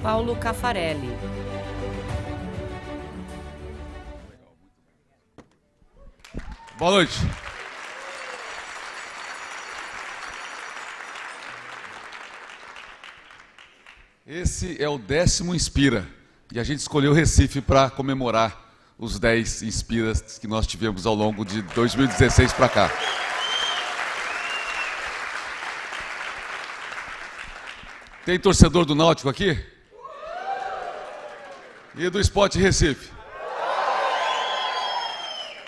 Paulo Caffarelli. Boa noite. Esse é o 10º Inspira, e a gente escolheu Recife para comemorar os 10 Inspiras que nós tivemos ao longo de 2016 para cá. Tem torcedor do Náutico aqui? E do Sport Recife?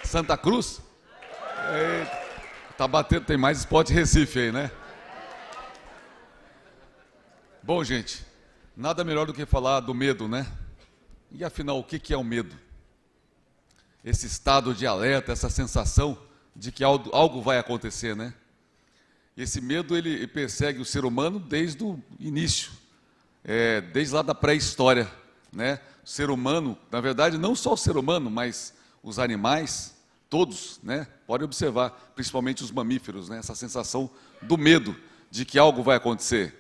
Santa Cruz? Tá batendo, tem mais Sport Recife aí, né? Bom, gente, nada melhor do que falar do medo, né? E afinal, o que é o medo? Esse estado de alerta, essa sensação de que algo vai acontecer, né? Esse medo, ele persegue o ser humano desde o início, desde lá da pré-história, né? O ser humano, na verdade, não só o ser humano, mas os animais, todos, né? Pode observar, principalmente os mamíferos, né? Essa sensação do medo de que algo vai acontecer.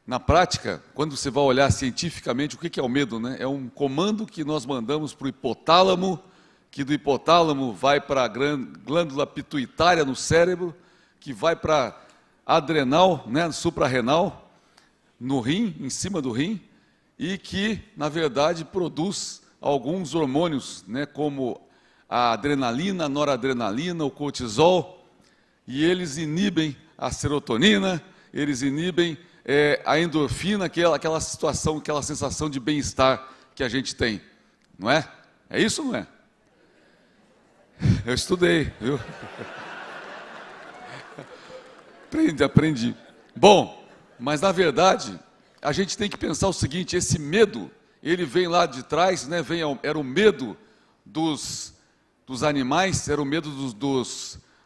Na prática, quando você vai olhar cientificamente, o que é o medo, né? É um comando que nós mandamos para o hipotálamo, que do hipotálamo vai para a glândula pituitária no cérebro, que vai para a adrenal, né, suprarrenal, no rim, em cima do rim, e que, na verdade, produz alguns hormônios, né, como a adrenalina, a noradrenalina, o cortisol, e eles inibem a serotonina, eles inibem a endorfina, aquela situação, aquela sensação de bem-estar que a gente tem, não é? É isso ou não é? Eu estudei, viu? Aprendi. Bom, mas na verdade, a gente tem que pensar o seguinte, esse medo, ele vem lá de trás, né? Era o medo dos animais, era o medo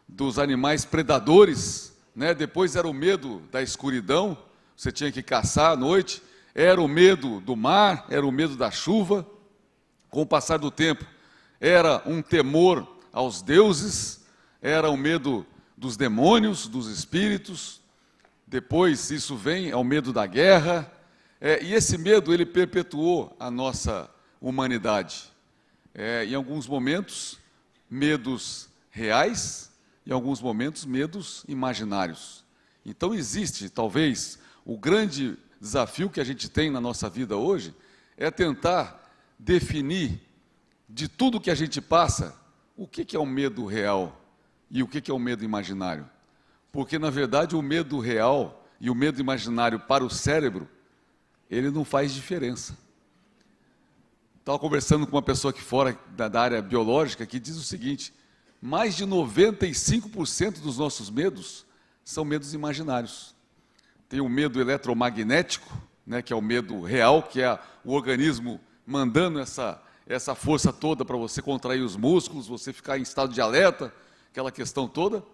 dos animais predadores, né? Depois era o medo da escuridão, você tinha que caçar à noite, era o medo do mar, era o medo da chuva. Com o passar do tempo, era um temor aos deuses, era o medo dos demônios, dos espíritos. Depois isso vem ao medo da guerra, e esse medo ele perpetuou a nossa humanidade. Em alguns momentos, medos reais, em alguns momentos, medos imaginários. Então existe, talvez, o grande desafio que a gente tem na nossa vida hoje é tentar definir de tudo que a gente passa o que é o medo real e o que é o medo imaginário. Porque, na verdade, o medo real e o medo imaginário para o cérebro, ele não faz diferença. Estava conversando com uma pessoa aqui fora da área biológica que diz o seguinte, mais de 95% dos nossos medos são medos imaginários. Tem o medo eletromagnético, né, que é o medo real, que é o organismo mandando essa força toda para você contrair os músculos, você ficar em estado de alerta, aquela questão toda.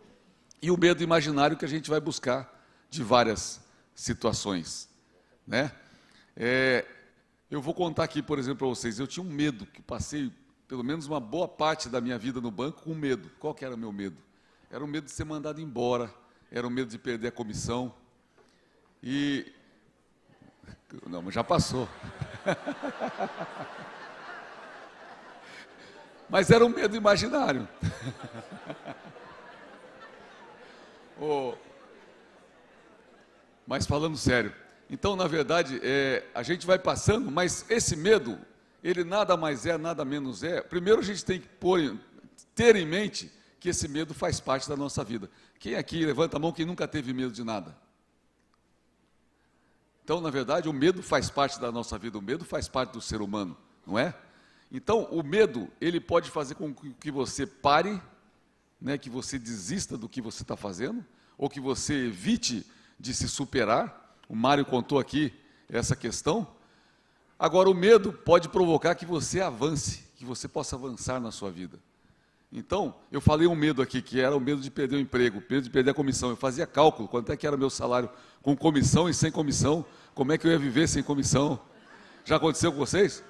E o medo imaginário que a gente vai buscar de várias situações, né? Eu vou contar aqui, por exemplo, para vocês, eu tinha um medo, que passei pelo menos uma boa parte da minha vida no banco com medo. Qual que era o meu medo? Era o medo de ser mandado embora, era o medo de perder a comissão. Não, mas já passou. Mas era um medo imaginário. Mas falando sério, então, na verdade, a gente vai passando, mas esse medo, ele nada mais é, nada menos é. Primeiro a gente tem que ter em mente que esse medo faz parte da nossa vida. Quem aqui, levanta a mão, quem nunca teve medo de nada? Então, na verdade, o medo faz parte da nossa vida, o medo faz parte do ser humano, não é? Então, o medo, ele pode fazer com que você pare, né, que você desista do que você está fazendo, ou que você evite de se superar. O Mário contou aqui essa questão. Agora, o medo pode provocar que você avance, que você possa avançar na sua vida. Então, eu falei um medo aqui, que era o medo de perder o emprego, o medo de perder a comissão. Eu fazia cálculo, quanto é que era meu salário com comissão e sem comissão, como é que eu ia viver sem comissão. Já aconteceu com vocês?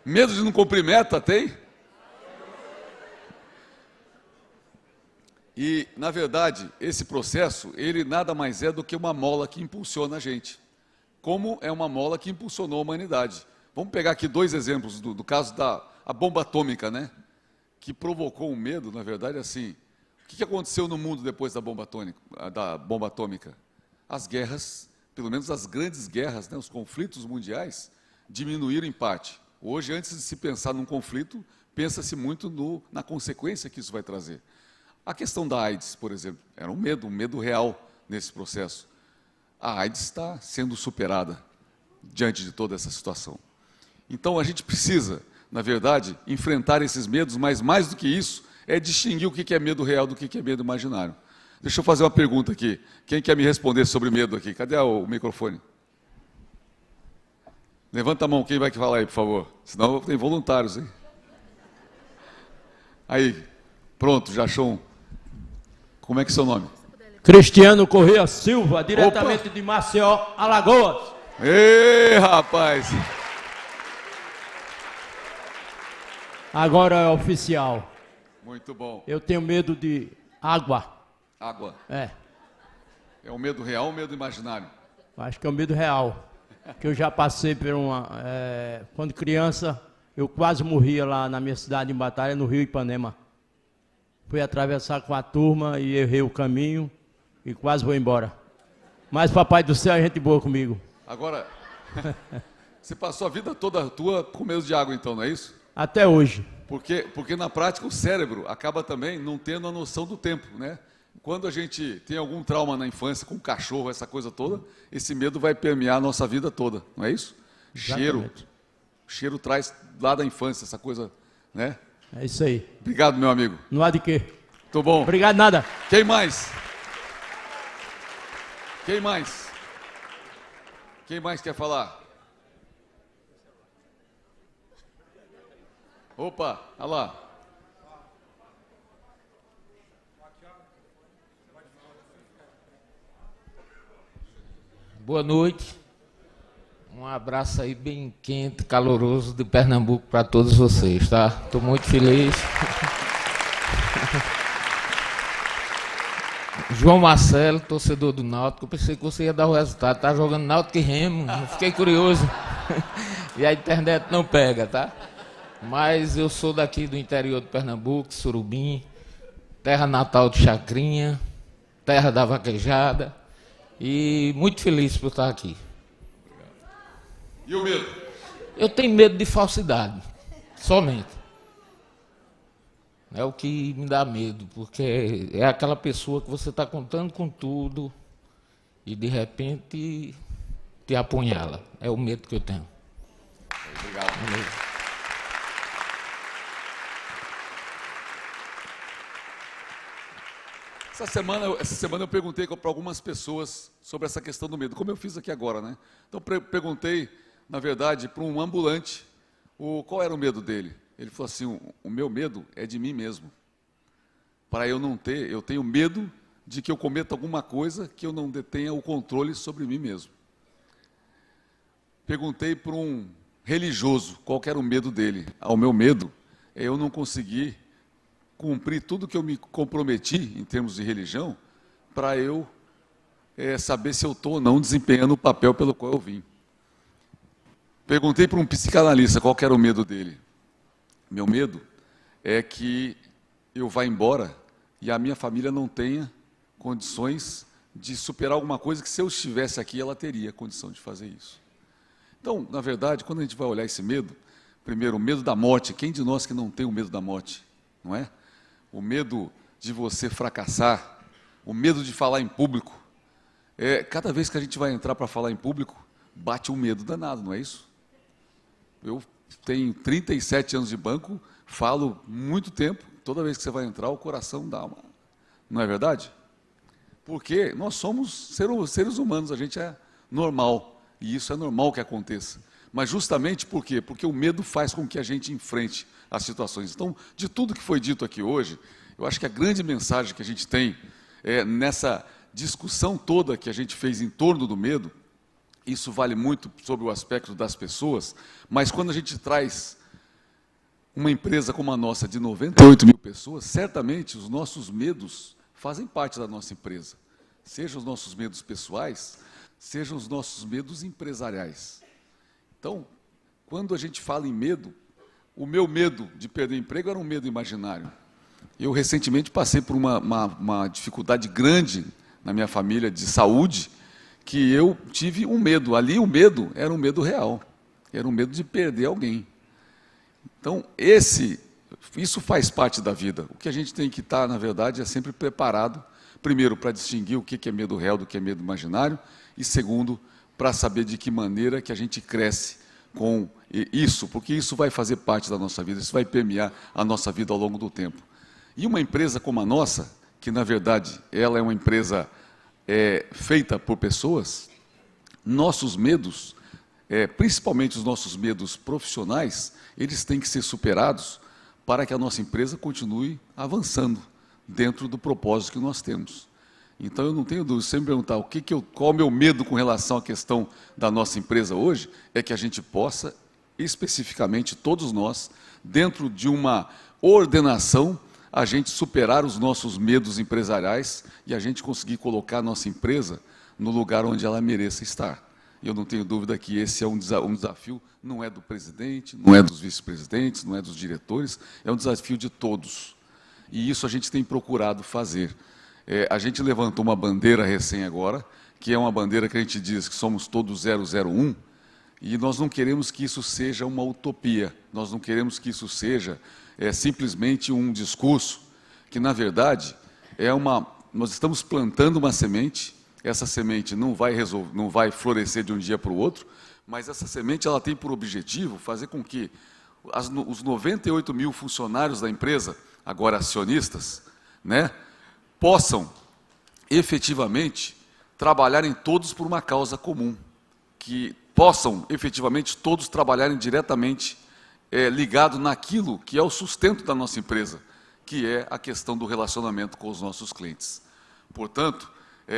Medo de não cumprir meta, tem? E, na verdade, esse processo, ele nada mais é do que uma mola que impulsiona a gente. Como é uma mola que impulsionou a humanidade. Vamos pegar aqui dois exemplos do caso da bomba atômica, né? Que provocou um medo, na verdade, assim. O que aconteceu no mundo depois da bomba atômica? As guerras, pelo menos as grandes guerras, né, os conflitos mundiais, diminuíram em parte. Hoje, antes de se pensar num conflito, pensa-se muito na consequência que isso vai trazer. A questão da AIDS, por exemplo, era um medo real nesse processo. A AIDS está sendo superada diante de toda essa situação. Então, a gente precisa, na verdade, enfrentar esses medos, mas mais do que isso, é distinguir o que é medo real do que é medo imaginário. Deixa eu fazer uma pergunta aqui. Quem quer me responder sobre medo aqui? Cadê o microfone? Levanta a mão, quem vai falar aí, por favor? Senão tem voluntários, hein? Aí, pronto, já achou um. Como é que é seu nome? Cristiano Corrêa Silva, diretamente de Maceió, Alagoas. Ei, rapaz! Agora é oficial. Muito bom. Eu tenho medo de água. Água. É. É um medo real ou um medo imaginário? Acho que é um medo real. Que eu já passei por uma... quando criança, eu quase morria lá na minha cidade em Batalha, no Rio Ipanema. Fui atravessar com a turma e errei o caminho e quase vou embora. Mas Papai do Céu é gente boa comigo. Agora, você passou a vida toda tua com medo de água, então, não é isso? Até hoje. Porque na prática o cérebro acaba também não tendo a noção do tempo, né? Quando a gente tem algum trauma na infância com cachorro, essa coisa toda, esse medo vai permear a nossa vida toda, não é isso? Exatamente. Cheiro traz lá da infância essa coisa, né? É isso aí. Obrigado, meu amigo. Não há de quê. Tô bom. Obrigado, nada. Quem mais? Quem mais? Quem mais quer falar? Opa, olha lá. Boa noite. Um abraço aí bem quente, caloroso de Pernambuco para todos vocês, tá? Estou muito feliz. João Marcelo, torcedor do Náutico. Eu pensei que você ia dar o resultado. Tá jogando Náutico e Remo. Eu fiquei curioso. E a internet não pega, tá? Mas eu sou daqui do interior de Pernambuco, Surubim, terra natal de Chacrinha, terra da vaquejada. E muito feliz por estar aqui. E o medo? Eu tenho medo de falsidade, somente. É o que me dá medo, porque é aquela pessoa que você está contando com tudo e de repente te apunhala. É o medo que eu tenho. Obrigado. Essa semana eu perguntei para algumas pessoas sobre essa questão do medo, como eu fiz aqui agora, né? Então perguntei, na verdade, para um ambulante qual era o medo dele. Ele falou assim: o meu medo é de mim mesmo. Para eu não ter, eu tenho medo de que eu cometa alguma coisa que eu não detenha o controle sobre mim mesmo. Perguntei para um religioso qual era o medo dele. O meu medo é eu não conseguir cumprir tudo que eu me comprometi em termos de religião, para eu saber se eu estou ou não desempenhando o papel pelo qual eu vim. Perguntei para um psicanalista qual era o medo dele. Meu medo é que eu vá embora e a minha família não tenha condições de superar alguma coisa que, se eu estivesse aqui, ela teria condição de fazer isso. Então, na verdade, quando a gente vai olhar esse medo, primeiro, o medo da morte. Quem de nós que não tem o medo da morte? Não é? O medo de você fracassar, o medo de falar em público. Cada vez que a gente vai entrar para falar em público, bate um medo danado, não é isso? Eu tenho 37 anos de banco, falo muito tempo, toda vez que você vai entrar, o coração dá uma... Não é verdade? Porque nós somos seres humanos, a gente é normal, e isso é normal que aconteça. Mas justamente por quê? Porque o medo faz com que a gente enfrente as situações. Então, de tudo que foi dito aqui hoje, eu acho que a grande mensagem que a gente tem nessa discussão toda que a gente fez em torno do medo, isso vale muito sobre o aspecto das pessoas, mas quando a gente traz uma empresa como a nossa de 98 mil pessoas, certamente os nossos medos fazem parte da nossa empresa. Sejam os nossos medos pessoais, sejam os nossos medos empresariais. Então, quando a gente fala em medo, o meu medo de perder o emprego era um medo imaginário. Eu recentemente passei por uma dificuldade grande na minha família de saúde, que eu tive um medo. Ali o medo era um medo real, era um medo de perder alguém. Então, isso faz parte da vida. O que a gente tem que estar, na verdade, é sempre preparado, primeiro, para distinguir o que é medo real do que é medo imaginário, e segundo, para saber de que maneira que a gente cresce com isso, porque isso vai fazer parte da nossa vida, isso vai permear a nossa vida ao longo do tempo. E uma empresa como a nossa, que na verdade ela é uma empresa feita por pessoas, nossos medos, principalmente os nossos medos profissionais, eles têm que ser superados para que a nossa empresa continue avançando dentro do propósito que nós temos. Então, eu não tenho dúvida, se você me perguntar qual é o meu medo com relação à questão da nossa empresa hoje, é que a gente possa, especificamente todos nós, dentro de uma ordenação, a gente superar os nossos medos empresariais e a gente conseguir colocar a nossa empresa no lugar onde ela mereça estar. Eu não tenho dúvida que esse é um desafio, não é do presidente, não é dos vice-presidentes, não é dos diretores, é um desafio de todos. E isso a gente tem procurado fazer. A gente levantou uma bandeira recém agora, que é uma bandeira que a gente diz que somos todos 001, e nós não queremos que isso seja uma utopia, nós não queremos que isso seja simplesmente um discurso, que na verdade nós estamos plantando uma semente, essa semente não vai florescer de um dia para o outro, mas essa semente ela tem por objetivo fazer com que os 98 mil funcionários da empresa, agora acionistas, né, possam efetivamente trabalharem todos por uma causa comum, que possam efetivamente todos trabalharem diretamente ligado naquilo que é o sustento da nossa empresa, que é a questão do relacionamento com os nossos clientes. Portanto,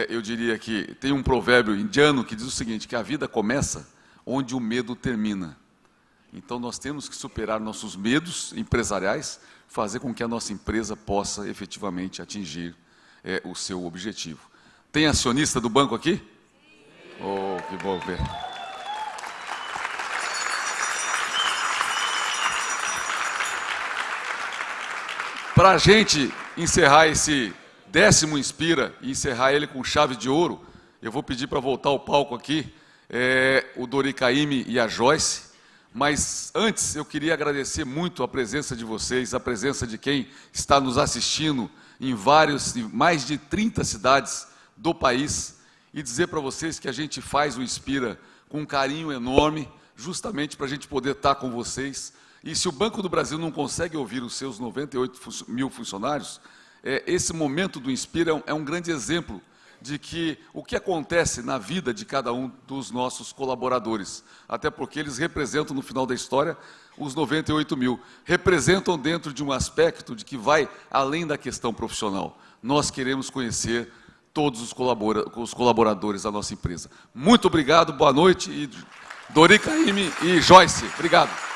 eu diria que tem um provérbio indiano que diz o seguinte, que a vida começa onde o medo termina. Então, nós temos que superar nossos medos empresariais, fazer com que a nossa empresa possa efetivamente atingir o seu objetivo. Tem acionista do banco aqui? Oh, que bom ver. Para a gente encerrar esse 10º Inspira e encerrar ele com chave de ouro, eu vou pedir para voltar ao palco aqui o Dori Caymmi e a Joyce, mas antes eu queria agradecer muito a presença de vocês, a presença de quem está nos assistindo em mais de 30 cidades do país, e dizer para vocês que a gente faz o Inspira com um carinho enorme, justamente para a gente poder estar com vocês. E se o Banco do Brasil não consegue ouvir os seus 98 mil funcionários, esse momento do Inspira é um grande exemplo de que o que acontece na vida de cada um dos nossos colaboradores, até porque eles representam, no final da história, os 98 mil, representam dentro de um aspecto de que vai além da questão profissional. Nós queremos conhecer todos os colaboradores da nossa empresa. Muito obrigado, boa noite, e Dori Caymmi e Joyce, obrigado.